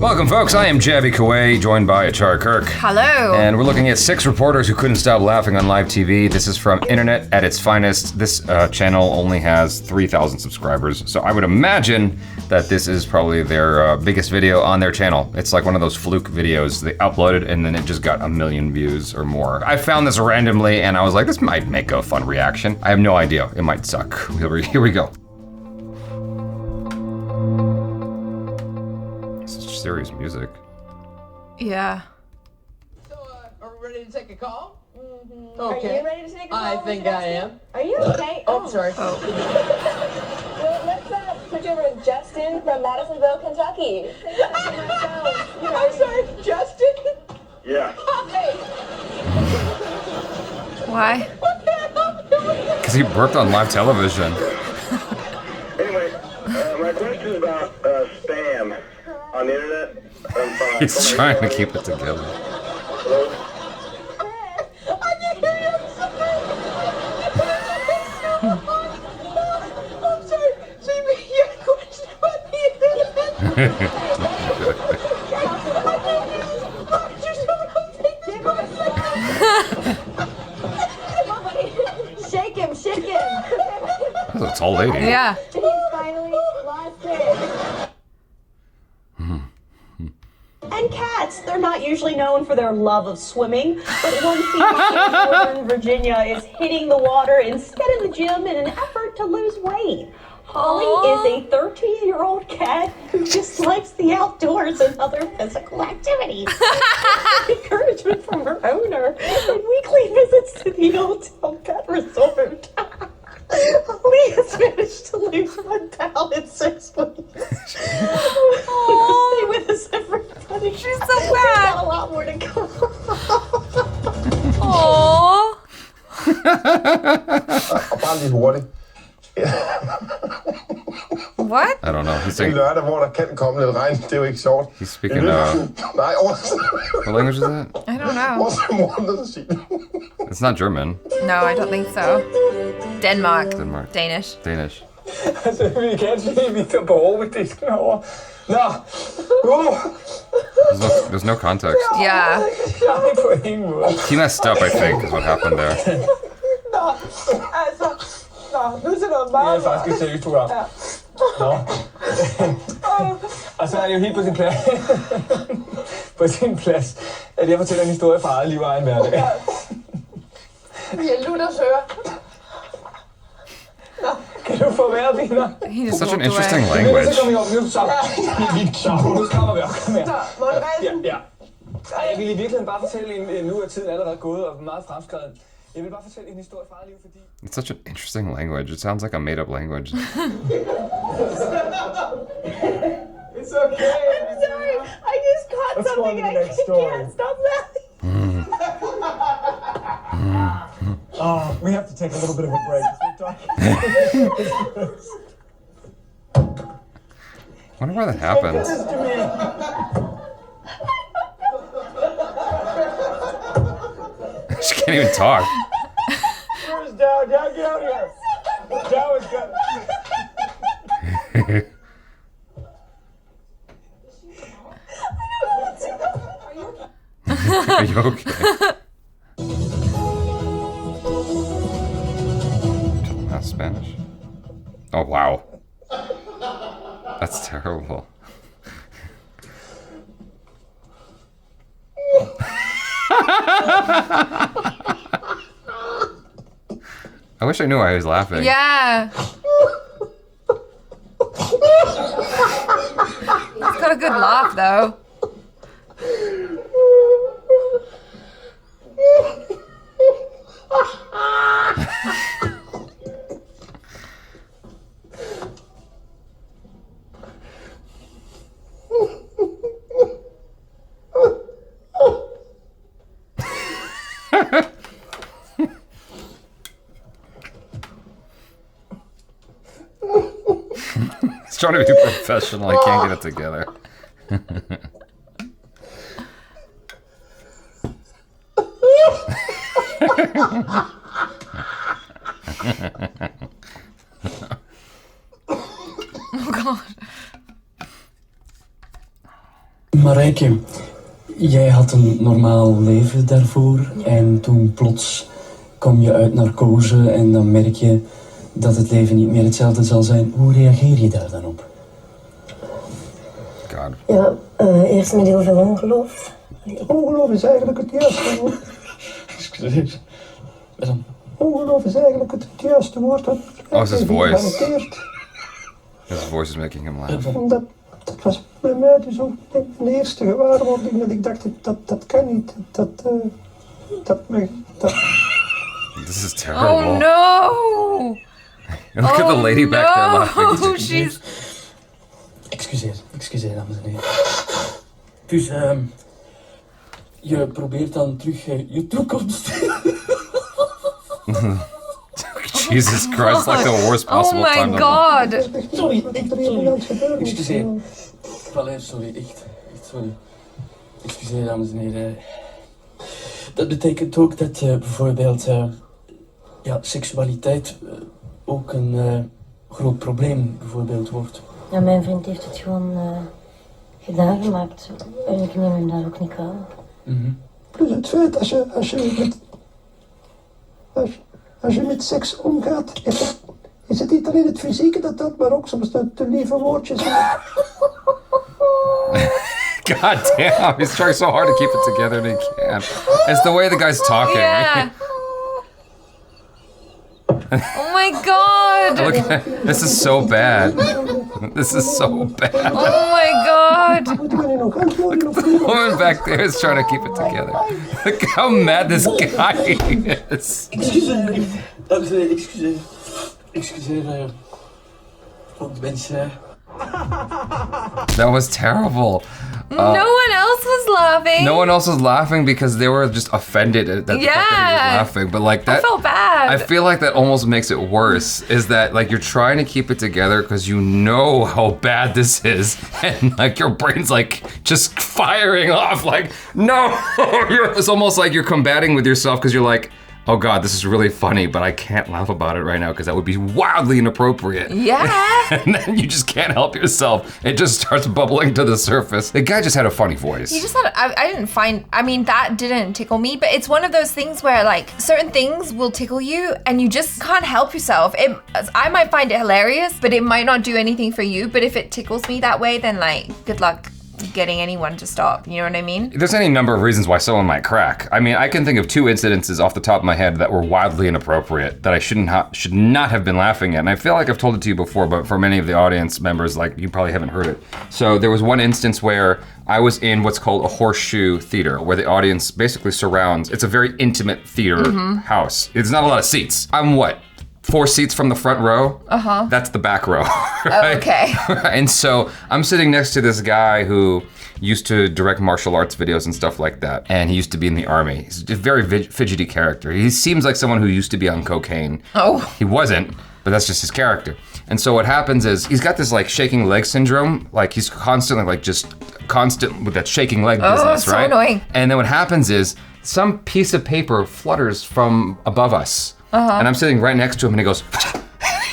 Welcome, folks. I am Jaby Koay, joined by ACHARA KIRK. Hello. And we're looking at 6 reporters who couldn't stop laughing on live TV. This is from Internet at its finest. This channel only has 3,000 subscribers, so I would imagine that this is probably their biggest video on their channel. It's like one of those fluke videos. They uploaded and then it just got 1 million views or more. I found this randomly and I was like, this might make a fun reaction. I have no idea. It might suck. Here we go. Serious music. Yeah. So, are we ready to take a call? Mm-hmm. Okay. Are you ready to take a call? I think I am. Are you okay? Oh, sorry. Well, let's switch over to Justin from Madisonville, Kentucky. I'm sorry, Justin? Yeah. Hey. Why? Because he worked on live television. Anyway, my question is about spam on the internet. He's trying to keep it together. Hello? I can hear you. I'm sorry. So you mean you had a question about the internet? Shake him, shake him. That's a tall lady. Yeah. He's finally lost it. And cats, they're not usually known for their love of swimming, but one female in Northern Virginia is hitting the water instead of the gym in an effort to lose weight. Holly is a 13-year-old cat who just likes the outdoors and other physical activities. Encouragement from her owner and weekly visits to the Old Town Pet Resort. Holly has managed to lose 1 pound in 6 weeks. Stay with us, everybody. She's so We've bad. got a lot more to go. Aww. Bare lige hurtigt. What? I don't know. He's En saying, lørdag, hvor der kan komme lidt regn, det er jo ikke sjovt. he's speaking, Nej, what language is that? I don't know. oversæt morgen, så sig det. It's not German. No, I don't think so. Denmark. Denmark. Danish. Danish. Altså, vi kan se Victor på overbedisken herovre. Nå! There's no context. Yeah. Nej, på ingen måde. He messed up, I think, is what happened there. Nu ser du Det meget. er faktisk et seriøst program. Nå. Og så er det jo helt på sin plads, at jeg fortæller en historie fra eget liv og egen hverdag. Vi er lutters øre. Kan du få være, Viner? He just Such an walked interesting away. language. Så kommer vi op nu, så nu kommer vi op. Kom her. Morten, Ja. Ej, jeg vil i virkeligheden bare fortælle nu er tiden allerede gået og meget fremskreden. Jeg vil bare fortælle en historie fra eget liv, fordi... It's such an interesting language. It sounds like a made-up language. It's okay. I'm sorry, I just caught Let's go on something to the and I next story. can't stop laughing. Oh, we have to take a little bit of a break. I wonder why that happens. This to me. She can't even talk. Where's Dow? Dow, get out here. Dow is good. Are you okay? That's Spanish. Oh, wow. That's terrible. I wish I knew why he was laughing. Yeah. He's got a good laugh, though. He's trying to be professional. He can't get it together. Oh god. Marijke, jij had een normaal leven daarvoor en toen plots kom je uit narcose en dan merk je dat het leven niet meer hetzelfde zal zijn. Hoe reageer je daar dan op? God. Ja, eerst met heel veel ongeloof. Ongeloof is eigenlijk het juiste woord. Excuseer. Ongeloof is eigenlijk het juiste woord. Oh, it's his voice. His voice is making him laugh. Omdat dat was bij mij dus ook de eerste gewaarwording dat ik dacht, dat kan niet. This is terrible. Oh no! Look at the lady back there laughing. Oh, she's... Excuseer dames en heren. Dus, je probeert dan terug je toekomst. Jesus Christ, like the worst possible Oh time. my god! Sorry, excuseer. Allee, sorry, echt sorry. Excuseer dames en heren. Dat betekent ook dat bijvoorbeeld seksualiteit ook een groot probleem bijvoorbeeld wordt. Ja, mijn vriend heeft het gewoon gedaan gemaakt. En ik neem hem daar ook niet kwalijk. Plus het feit, als je met seks omgaat, is het niet alleen het fysieke dat maar ook soms de lieve woordjes. God damn, he's trying so hard to keep it together and he can't. It's the way the guy's talking. Yeah. Oh my god! Look, this is so bad. This is so bad. Oh my god! The woman back there is trying to keep it together. Look how mad this guy is. Excuseer, dames en heren, excuseer. Want mensen... That was terrible. No one else was laughing. No one else was laughing because they were just offended at the fact that he was laughing. But like that, I felt bad. I feel like that almost makes it worse. Is that like you're trying to keep it together because you know how bad this is, and like your brain's like just firing off. Like no, it's almost like you're combating with yourself because you're like, oh God, this is really funny, but I can't laugh about it right now because that would be wildly inappropriate. Yeah. And then you just can't help yourself. It just starts bubbling to the surface. The guy just had a funny voice. He just had, I mean, that didn't tickle me, but it's one of those things where like certain things will tickle you and you just can't help yourself. I might find it hilarious, but it might not do anything for you. But if it tickles me that way, then like, good luck getting anyone to stop, you know what I mean? There's any number of reasons why someone might crack. I mean, I can think of 2 incidences off the top of my head that were wildly inappropriate that I should not have been laughing at. And I feel like I've told it to you before, but for many of the audience members, like you probably haven't heard it. So there was one instance where I was in what's called a horseshoe theater, where the audience basically surrounds. It's a very intimate theater house. It's not a lot of seats. I'm 4 seats from the front row. That's the back row. Right? Okay. And so I'm sitting next to this guy who used to direct martial arts videos and stuff like that. And he used to be in the army. He's a very fidgety character. He seems like someone who used to be on cocaine. Oh. He wasn't, but that's just his character. And so what happens is he's got this like shaking leg syndrome. Like he's constantly like just constant with that shaking leg business, so right? Annoying. And then what happens is some piece of paper flutters from above us. And I'm sitting right next to him and he goes,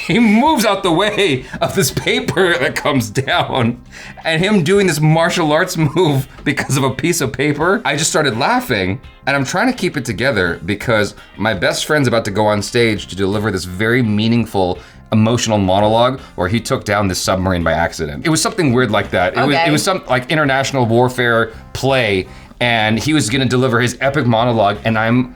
he moves out the way of this paper that comes down. And him doing this martial arts move because of a piece of paper, I just started laughing. And I'm trying to keep it together because my best friend's about to go on stage to deliver this very meaningful emotional monologue where he took down this submarine by accident. It was something weird like that. It was some like international warfare play, and he was gonna deliver his epic monologue, and I'm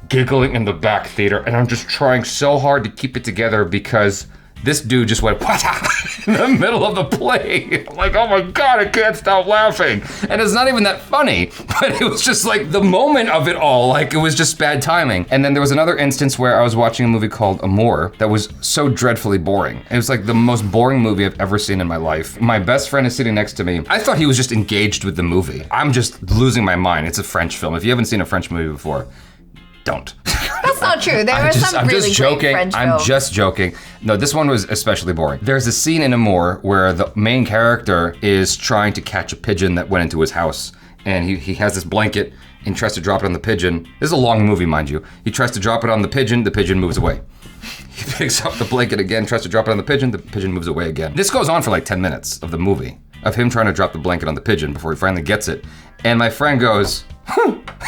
giggling in the back theater, and I'm just trying so hard to keep it together because this dude just went in the middle of the play. I'm like, oh my God, I can't stop laughing. And it's not even that funny, but it was just like the moment of it all, like it was just bad timing. And then there was another instance where I was watching a movie called Amour that was so dreadfully boring. It was like the most boring movie I've ever seen in my life. My best friend is sitting next to me. I thought he was just engaged with the movie. I'm just losing my mind. It's a French film. If you haven't seen a French movie before, don't. That's not true. There are some really great French films. I'm just joking. No, this one was especially boring. There's a scene in Amour where the main character is trying to catch a pigeon that went into his house. And he has this blanket and tries to drop it on the pigeon. This is a long movie, mind you. He tries to drop it on the pigeon moves away. He picks up the blanket again, tries to drop it on the pigeon moves away again. This goes on for like 10 minutes of the movie. of him trying to drop the blanket on the pigeon before he finally gets it. And my friend goes,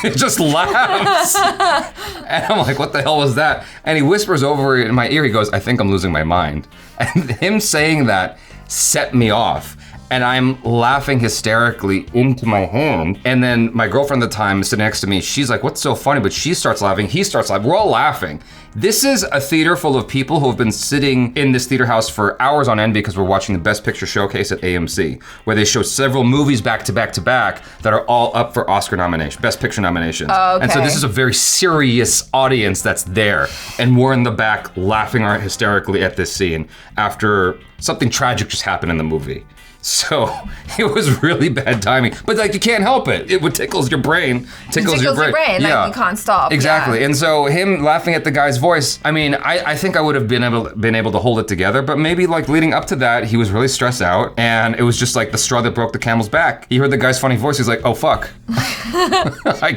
it just laughs. And I'm like, what the hell was that? And he whispers over in my ear, he goes, I think I'm losing my mind. And him saying that set me off. And I'm laughing hysterically into my hand. And then my girlfriend at the time sitting next to me, she's like, what's so funny? But she starts laughing, he starts laughing, we're all laughing. This is a theater full of people who have been sitting in this theater house for hours on end because we're watching the Best Picture Showcase at AMC, where they show several movies back to back to back that are all up for Oscar nomination, Best Picture nominations. Oh, okay. And so this is a very serious audience that's there. And we're in the back laughing hysterically at this scene after something tragic just happened in the movie. So it was really bad timing, but like you can't help it. It tickles your brain, tickles your brain. Like you can't stop. Exactly. Yeah. And so him laughing at the guy's voice, I mean, I think I would have been able to hold it together, but maybe like leading up to that, he was really stressed out and it was just like the straw that broke the camel's back. He heard the guy's funny voice, he's like, oh fuck, I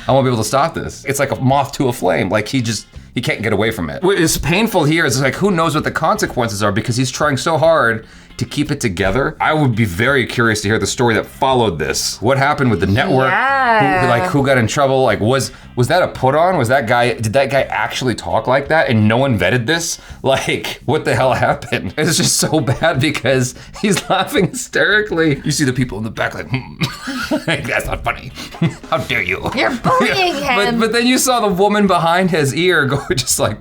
won't be able to stop this. It's like a moth to a flame. Like he can't get away from it. What is painful here is like, who knows what the consequences are because he's trying so hard to keep it together. I would be very curious to hear the story that followed this. What happened with the network? Yeah. Who got in trouble? Like, was that a put on? Did that guy actually talk like that and no one vetted this? Like, what the hell happened? It's just so bad because he's laughing hysterically. You see the people in the back like, that's not funny. How dare you? You're bullying him. But then you saw the woman behind his ear go just like,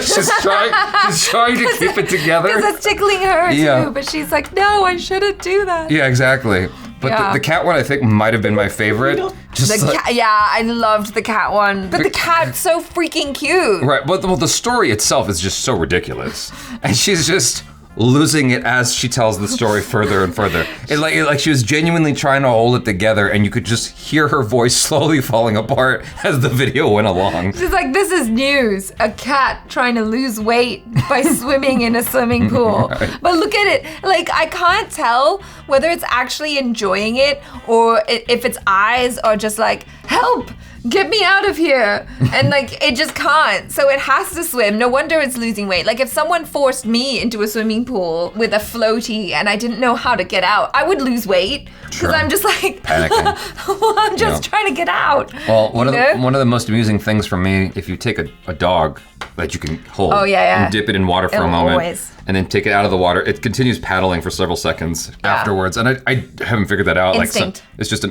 she's trying to keep it together. Because it's tickling her too, but she's like, no, I shouldn't do that. Yeah, exactly. But the cat one I think might have been my favorite. I loved the cat one. But the cat's so freaking cute. Right, but the story itself is just so ridiculous. And she's just losing it as she tells the story further and further. Like she was genuinely trying to hold it together and you could just hear her voice slowly falling apart as the video went along. She's like, this is news. A cat trying to lose weight by swimming in a swimming pool. Right. But look at it. Like, I can't tell whether it's actually enjoying it or if its eyes are just like, help! Get me out of here. And like, it just can't. So it has to swim. No wonder it's losing weight. Like if someone forced me into a swimming pool with a floaty and I didn't know how to get out, I would lose weight. Because I'm just like, panicking. I'm just trying to get out. Well, one of the most amusing things for me, if you take a dog that you can hold and dip it in water for a moment and then take it out of the water, it continues paddling for several seconds afterwards. And I haven't figured that out. Instinct. Like, it's just,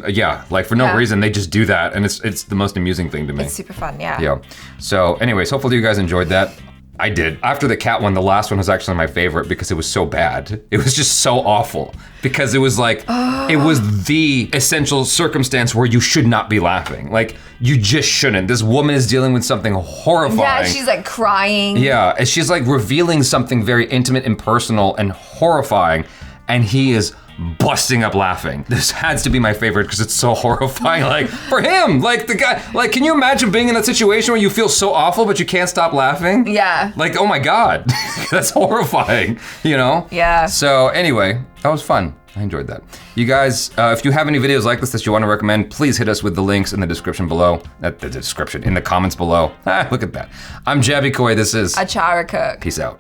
like for no reason, they just do that. And it's the most amusing thing to me. It's super fun, yeah. Yeah. So anyways, hopefully you guys enjoyed that. I did. After the cat one, the last one was actually my favorite because it was so bad. It was just so awful because it was like, it was the essential circumstance where you should not be laughing. Like, you just shouldn't. This woman is dealing with something horrifying. Yeah, she's like crying. Yeah, and she's like revealing something very intimate and personal and horrifying, and he is busting up laughing. This has to be my favorite because it's so horrifying. Like for him, like the guy, like can you imagine being in that situation where you feel so awful but you can't stop laughing? Yeah. Like, oh my God, that's horrifying, you know? Yeah. So anyway, that was fun. I enjoyed that. You guys, if you have any videos like this that you want to recommend, please hit us with the links in the description below. In the comments below. Look at that. I'm Jaby Koay. This is ACHARA KIRK. Peace out.